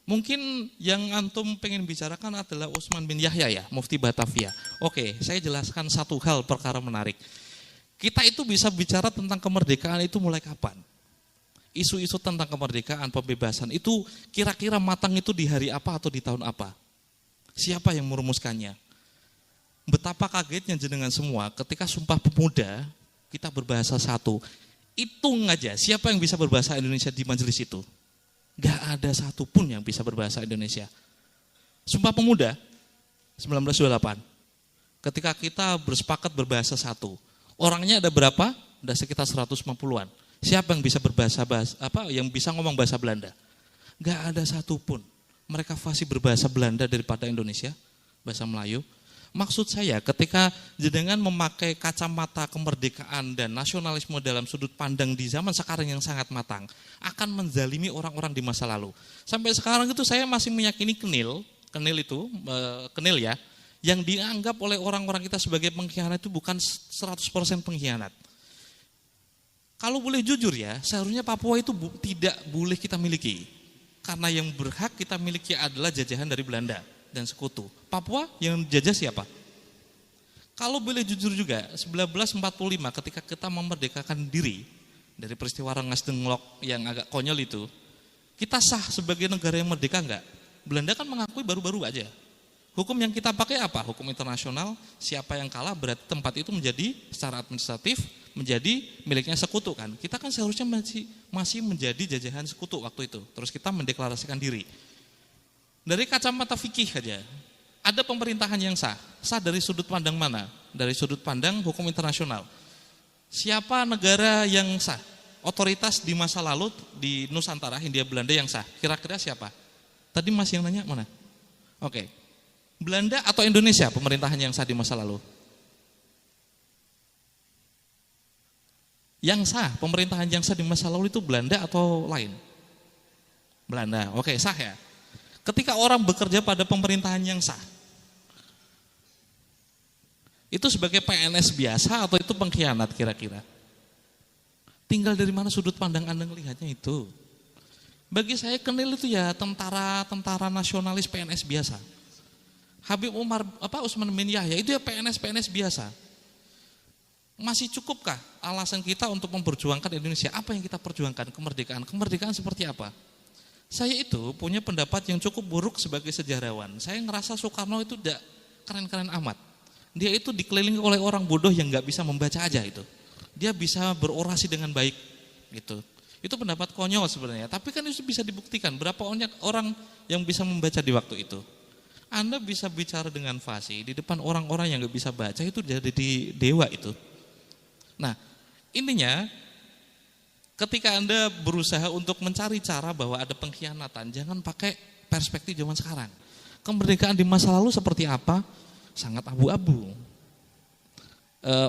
Mungkin yang antum pengen bicarakan adalah Utsman bin Yahya ya, Mufti Batavia. Oke, saya jelaskan satu hal perkara menarik. Kita itu bisa bicara tentang kemerdekaan itu mulai kapan? Isu-isu tentang kemerdekaan, pembebasan itu kira-kira matang itu di hari apa atau di tahun apa? Siapa yang merumuskannya? Betapa kagetnya jenengan semua ketika Sumpah Pemuda kita berbahasa satu. Hitung aja siapa yang bisa berbahasa Indonesia di majelis itu. Gak ada satupun yang bisa berbahasa Indonesia. Sumpah Pemuda 1928. Ketika kita bersepakat berbahasa satu. Orangnya ada berapa? Ada sekitar 150-an. Siapa yang bisa yang bisa ngomong bahasa Belanda? Gak ada satupun. Mereka fasih berbahasa Belanda daripada Indonesia, bahasa Melayu. Maksud saya ketika jenengan memakai kacamata kemerdekaan dan nasionalisme dalam sudut pandang di zaman sekarang yang sangat matang, akan menzalimi orang-orang di masa lalu. Sampai sekarang itu saya masih meyakini Kenil ya, yang dianggap oleh orang-orang kita sebagai pengkhianat itu bukan 100% pengkhianat. Kalau boleh jujur ya, seharusnya Papua itu tidak boleh kita miliki. Karena yang berhak kita miliki adalah jajahan dari Belanda dan sekutu. Papua yang jajah siapa? Kalau boleh jujur juga, 1945 ketika kita memerdekakan diri dari peristiwa Rengas Dengklok yang agak konyol itu, kita sah sebagai negara yang merdeka enggak? Belanda kan mengakui baru-baru aja. Hukum yang kita pakai apa? Hukum internasional, siapa yang kalah berarti tempat itu menjadi secara administratif menjadi miliknya sekutu kan. Kita kan seharusnya masih menjadi jajahan sekutu waktu itu. Terus kita mendeklarasikan diri. Dari kacamata fikih aja, ada pemerintahan yang sah. Sah dari sudut pandang mana? Dari sudut pandang hukum internasional. Siapa negara yang sah? Otoritas di masa lalu di Nusantara, Hindia Belanda yang sah. Kira-kira siapa? Tadi masih yang nanya mana? Oke. Belanda atau Indonesia pemerintahan yang sah di masa lalu? Yang sah, pemerintahan yang sah di masa lalu itu Belanda atau lain? Belanda. Oke, sah ya. Ketika orang bekerja pada pemerintahan yang sah, itu sebagai PNS biasa atau itu pengkhianat kira-kira? Tinggal dari mana sudut pandang Anda melihatnya itu. Bagi saya Kenil itu ya tentara nasionalis PNS biasa. Habib Utsman bin Yahya itu ya PNS biasa. Masih cukupkah alasan kita untuk memperjuangkan Indonesia? Apa yang kita perjuangkan? Kemerdekaan. Kemerdekaan seperti apa? Saya itu punya pendapat yang cukup buruk sebagai sejarawan. Saya ngerasa Soekarno itu tidak keren-keren amat. Dia itu dikelilingi oleh orang bodoh yang nggak bisa membaca aja itu. Dia bisa berorasi dengan baik gitu. Itu pendapat konyol sebenarnya. Tapi kan itu bisa dibuktikan. Berapa orang yang bisa membaca di waktu itu. Anda bisa bicara dengan fasih di depan orang-orang yang nggak bisa baca itu jadi dewa itu. Nah, intinya ketika Anda berusaha untuk mencari cara bahwa ada pengkhianatan, jangan pakai perspektif zaman sekarang. Kemerdekaan di masa lalu seperti apa? Sangat abu-abu.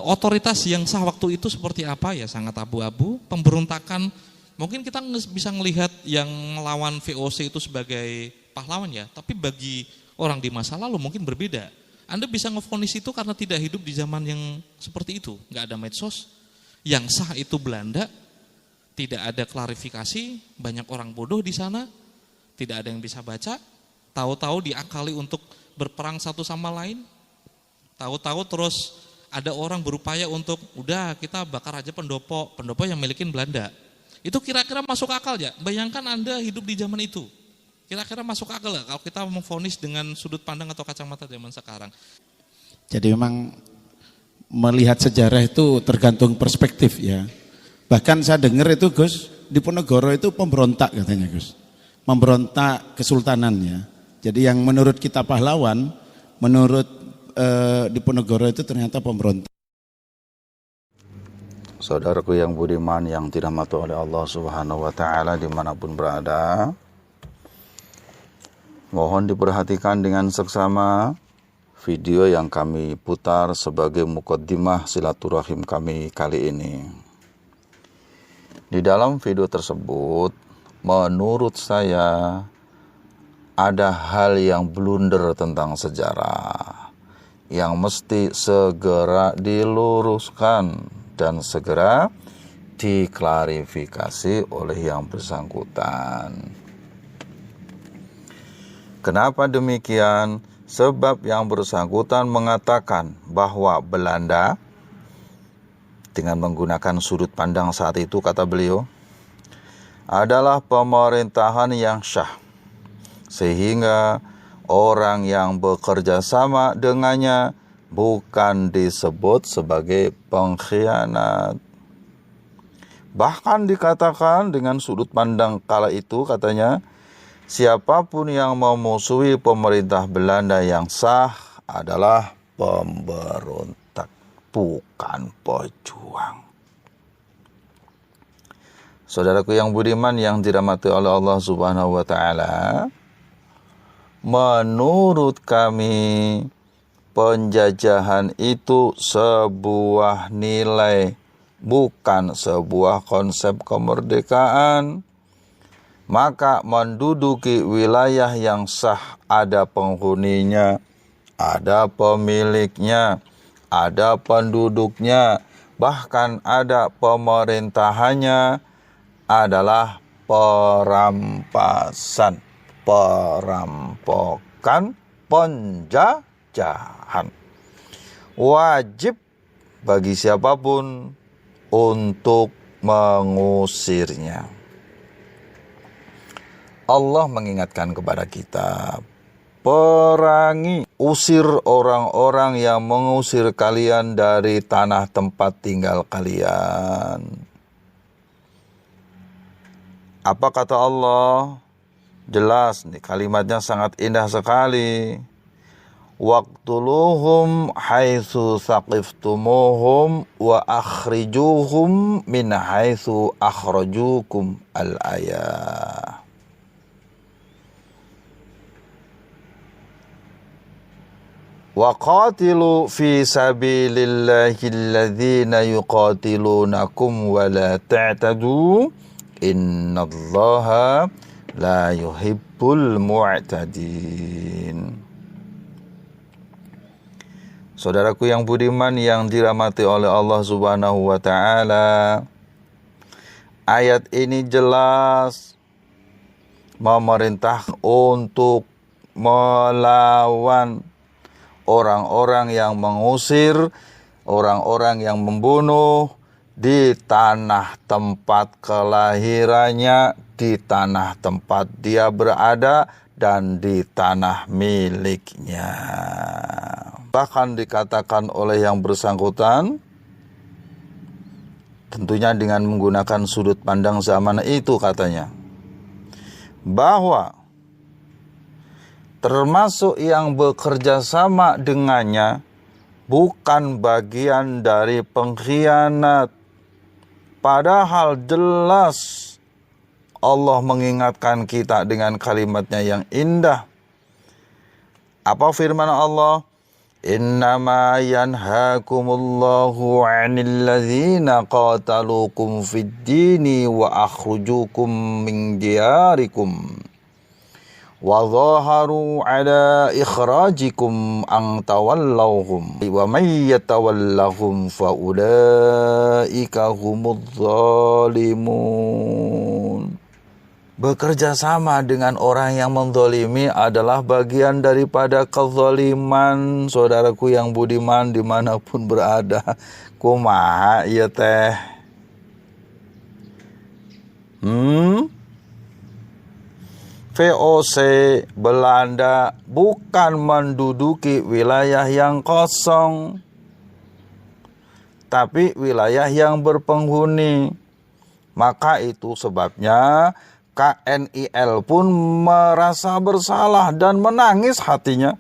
Otoritas yang sah waktu itu seperti apa? Ya sangat abu-abu. Pemberontakan, mungkin kita bisa melihat yang melawan VOC itu sebagai pahlawan ya, tapi bagi orang di masa lalu mungkin berbeda. Anda bisa ngevonis itu karena tidak hidup di zaman yang seperti itu. Nggak ada medsos. Yang sah itu Belanda. Tidak ada klarifikasi, banyak orang bodoh di sana, tidak ada yang bisa baca, tahu-tahu diakali untuk berperang satu sama lain, tahu-tahu terus ada orang berupaya untuk, udah kita bakar aja pendopo yang milikin Belanda. Itu kira-kira masuk akal ya? Bayangkan Anda hidup di zaman itu, kira-kira masuk akal gak kalau kita memvonis dengan sudut pandang atau kacamata zaman sekarang? Jadi memang melihat sejarah itu tergantung perspektif ya. Bahkan saya dengar itu Gus, Diponegoro itu pemberontak katanya Gus. Memberontak kesultanan ya. Jadi yang menurut kita pahlawan, menurut Diponegoro itu ternyata pemberontak. Saudaraku yang budiman yang dirahmati oleh Allah Subhanahu wa taala dimanapun berada, mohon diperhatikan dengan seksama video yang kami putar sebagai mukaddimah silaturahim kami kali ini. Di dalam video tersebut, menurut saya ada hal yang blunder tentang sejarah yang mesti segera diluruskan dan segera diklarifikasi oleh yang bersangkutan. Kenapa demikian? Sebab yang bersangkutan mengatakan bahwa Belanda, dengan menggunakan sudut pandang saat itu, kata beliau, adalah pemerintahan yang syah, sehingga orang yang bekerja sama dengannya bukan disebut sebagai pengkhianat. Bahkan dikatakan dengan sudut pandang kala itu, katanya, siapapun yang memusuhi pemerintah Belanda yang sah adalah pemberontak, bukan pejuang. Saudaraku yang budiman yang dirahmati oleh Allah Subhanahu wa taala, menurut kami penjajahan itu sebuah nilai, bukan sebuah konsep kemerdekaan. Maka menduduki wilayah yang sah ada penghuninya, ada pemiliknya, ada penduduknya, bahkan ada pemerintahannya, adalah perampasan, perampokan, penjajahan. Wajib bagi siapapun untuk mengusirnya. Allah mengingatkan kepada kita, perangi, usir orang-orang yang mengusir kalian dari tanah tempat tinggal kalian. Apa kata Allah? Jelas nih, kalimatnya sangat indah sekali. Waqtuluhum haitsu saqiftumuhum wa akhrijuhum min haitsu akhrajukum, al-ayah. Wa qatilu fi sabilillahi alladhina yuqatilunakum wa la ta'tadu innallaha la yuhibbul mu'tadin. Saudaraku yang budiman yang dirahmati oleh Allah Subhanahu wa taala, ayat ini jelas memerintah untuk melawan orang-orang yang mengusir, orang-orang yang membunuh di tanah tempat kelahirannya, di tanah tempat dia berada, dan di tanah miliknya. Bahkan dikatakan oleh yang bersangkutan, tentunya dengan menggunakan sudut pandang zaman itu, katanya, bahwa termasuk yang bekerja sama dengannya bukan bagian dari pengkhianat. Padahal jelas Allah mengingatkan kita dengan kalimatnya yang indah. Apa firman Allah? Innama yanhakumullahu 'anil ladzina qataluukum fid dini wa akhrajukum min diyarikum wa zaharu ala ikhrajikum an tawallawhum wa may yatawallahum fa ulaika humudz zalimun. Bekerja sama dengan orang yang menzalimi adalah bagian daripada kezaliman, saudaraku yang budiman dimanapun berada. Kumaha ieu teh? VOC Belanda bukan menduduki wilayah yang kosong, tapi wilayah yang berpenghuni. Maka itu sebabnya KNIL pun merasa bersalah dan menangis hatinya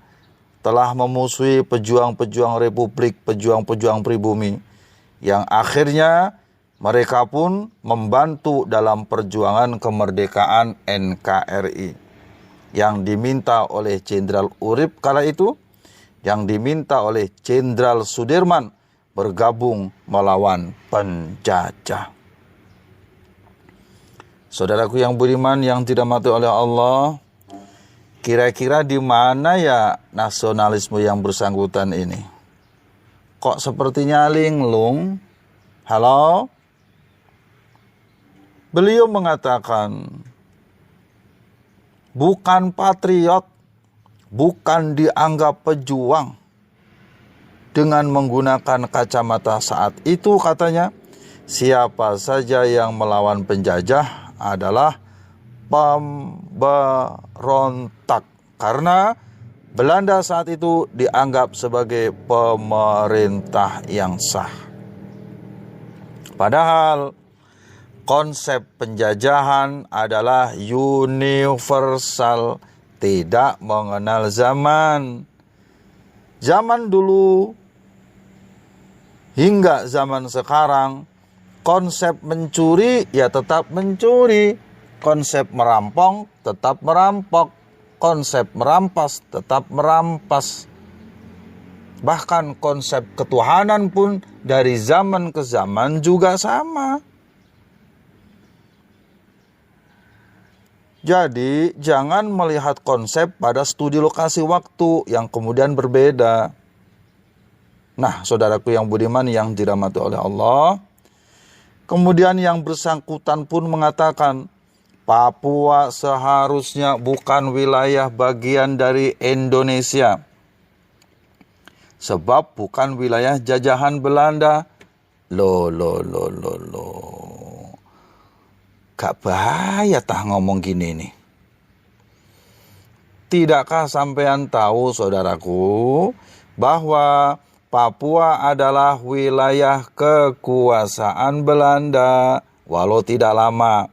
telah memusuhi pejuang-pejuang republik, pejuang-pejuang pribumi, yang akhirnya mereka pun membantu dalam perjuangan kemerdekaan NKRI yang diminta oleh Jenderal Urip kala itu, yang diminta oleh Jenderal Sudirman bergabung melawan penjajah. Saudaraku yang budiman yang dirahmati oleh Allah, kira-kira di mana ya nasionalisme yang bersangkutan ini? Kok sepertinya linglung? Halo? Beliau mengatakan bukan patriot bukan dianggap pejuang dengan menggunakan kacamata saat itu, katanya, siapa saja yang melawan penjajah adalah pemberontak. Karena Belanda saat itu dianggap sebagai pemerintah yang sah. Padahal konsep penjajahan adalah universal, tidak mengenal zaman. Zaman dulu hingga zaman sekarang, konsep mencuri ya tetap mencuri, konsep merampok tetap merampok, konsep merampas tetap merampas. Bahkan konsep ketuhanan pun dari zaman ke zaman juga sama. Jadi jangan melihat konsep pada studi lokasi waktu yang kemudian berbeda. Nah, saudaraku yang budiman yang dirahmati oleh Allah, kemudian yang bersangkutan pun mengatakan Papua seharusnya bukan wilayah bagian dari Indonesia, sebab bukan wilayah jajahan Belanda. Loh. Gak bahaya tah ngomong gini nih. Tidakkah sampean tahu, saudaraku, bahwa Papua adalah wilayah kekuasaan Belanda, walau tidak lama.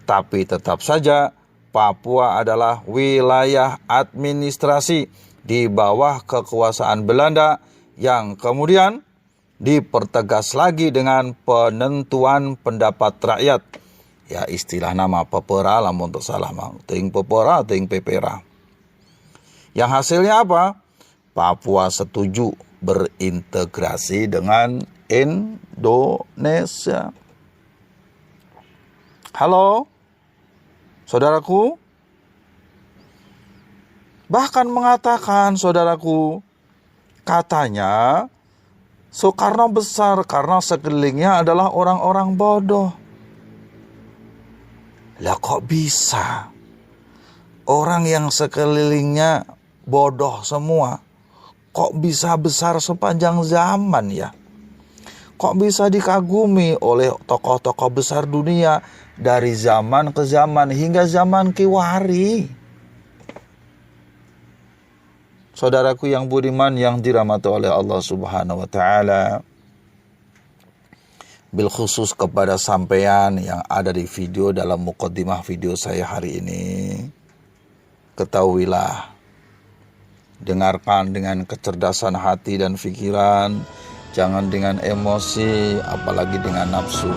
Tapi tetap saja Papua adalah wilayah administrasi di bawah kekuasaan Belanda yang kemudian dipertegas lagi dengan penentuan pendapat rakyat. Ya, istilah nama pepera lah untuk salah mah. Ting pepera, ting pepera. Yang hasilnya apa? Papua setuju berintegrasi dengan Indonesia. Halo, saudaraku. Bahkan mengatakan, saudaraku, katanya Soekarno besar karena sekelilingnya adalah orang-orang bodoh. Lah kok bisa orang yang sekelilingnya bodoh semua, kok bisa besar sepanjang zaman ya? Kok bisa dikagumi oleh tokoh-tokoh besar dunia dari zaman ke zaman hingga zaman Kiwari? Saudaraku yang budiman yang dirahmati oleh Allah Subhanahu wa taala, bil khusus kepada sampean yang ada di video dalam muqaddimah video saya hari ini, ketahuilah, dengarkan dengan kecerdasan hati dan pikiran, jangan dengan emosi, apalagi dengan nafsu.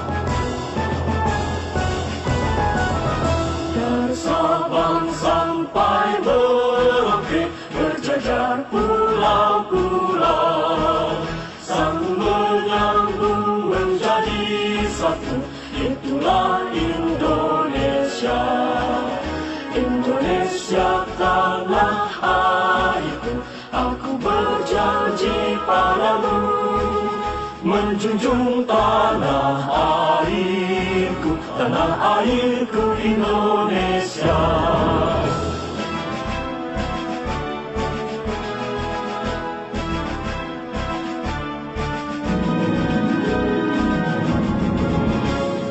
Dari Sabang sampai Merauke, berjajar pulau-pulau, sambung menyambung menjadi satu, itulah Indonesia. Indonesia tanah airku, aku berjanji padamu, menjunjung tanah airku Indonesia.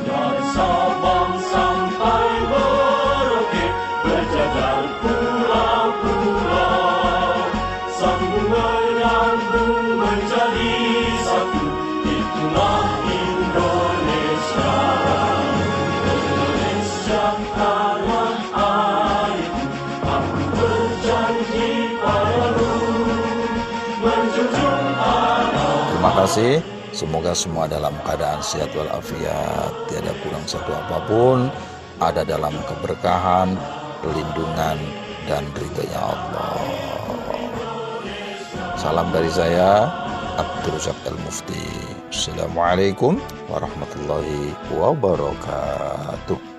Dari Sabang sampai Merauke, berjajar pulau-pulau, sambung menyambung menjadi satu, itulah Indonesia. Indonesia tanah airku, aku berjanji padamu, menjunjung tanah. Terima kasih. Semoga semua dalam keadaan sehat walafiat, tiada kurang satu apapun, ada dalam keberkahan, pelindungan, dan ridhonya Allah. Salam dari saya, Abdul Razak Al-Mufti. Assalamualaikum warahmatullahi wabarakatuh.